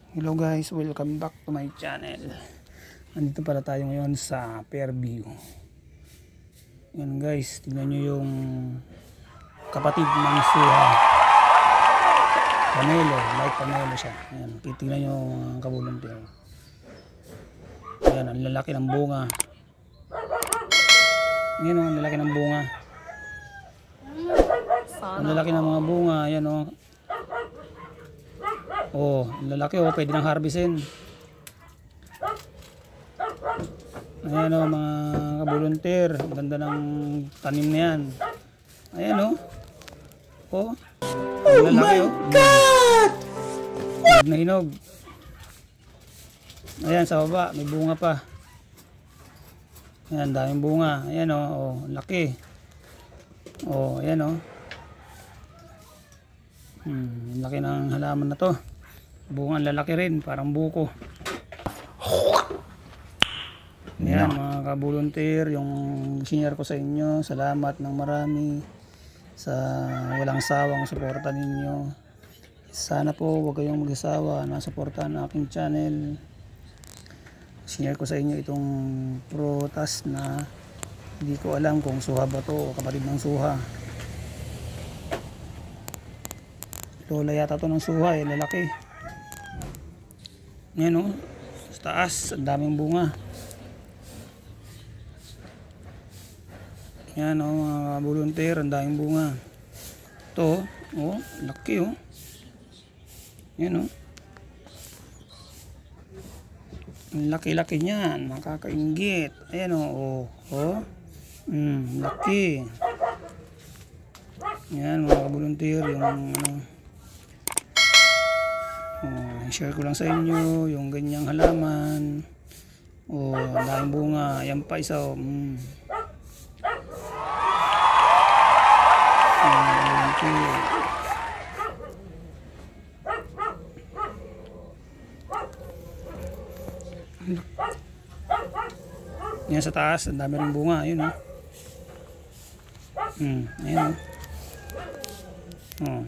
Hello guys, welcome back to my channel. Andito pala tayo ngayon sa Fairview. Yan guys, tingnan nyo yung kapatid ng suha. Pamelo, light pamelo siya. Yan, titignan nyo ang kabuluntir. Yan, ang lalaki ng bunga. Yan o, ang lalaki ng bunga. Ang lalaki ng mga bunga, yan o. Oh, lalaki oh, pwede nang harvestin. Ayan oh, mga kabuluntir, ang ganda ng tanim na yan. Ayan oh. Oh, oh lalaki, my God! Hinog na hinog. Ayan sa baba, may bunga pa. Ayan, daming bunga. Ayan oh, oh laki. Oh, ayan oh. Laki ng halaman na to. Bunga lalaki rin, parang buko. Yan mga kabuluntir, yung share ko sa inyo. Salamat ng marami sa walang sawang suporta ninyo. Sana po huwag kayong mag-asawa na suportahan ang aking channel. Share ko sa inyo itong prutas na hindi ko alam kung suha ba to o kapatid ng suha. Lola yata to ng suha eh, lalaki. Yan o, sa taas, ang daming bunga. Yan o, mga volunteer, ang daming bunga. Ito o, laki o. Yan o. Ang laki-laki niyan, nakakainggit. Ayan o, laki. Yan mga volunteer, yung ano. Share ko lang sa inyo yung ganyang halaman. Ang daming bunga. Ayan pa isa. Yan sa taas, ang dami rin bunga. Ayun oh. Ayun oh.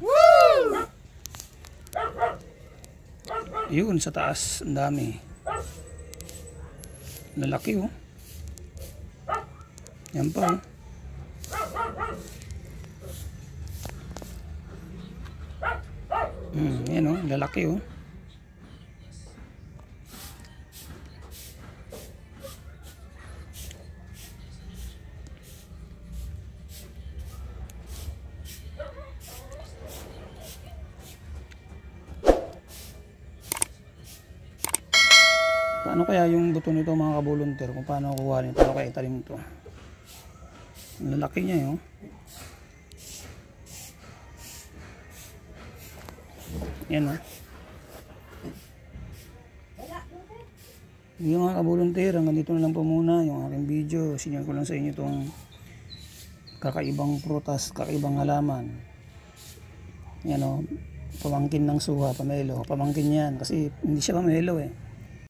Yun sa taas, ang dami. Lalaki oh. Yan pa oh. Yan oh, lalaki oh. Paano kaya yung buto nito mga kabuluntir? Kung paano kukuha nito? Paano kaya italim ito? Ang lalaki niya yun. Yan o. Yung mga kabuluntir, hanggang dito na lang po muna yung aking video. Sinyan ko lang sa inyo itong kakaibang prutas, kakaibang halaman. Yan o. Pamangkin ng suha, pamelo. Pamangkin yan kasi hindi siya pamelo eh.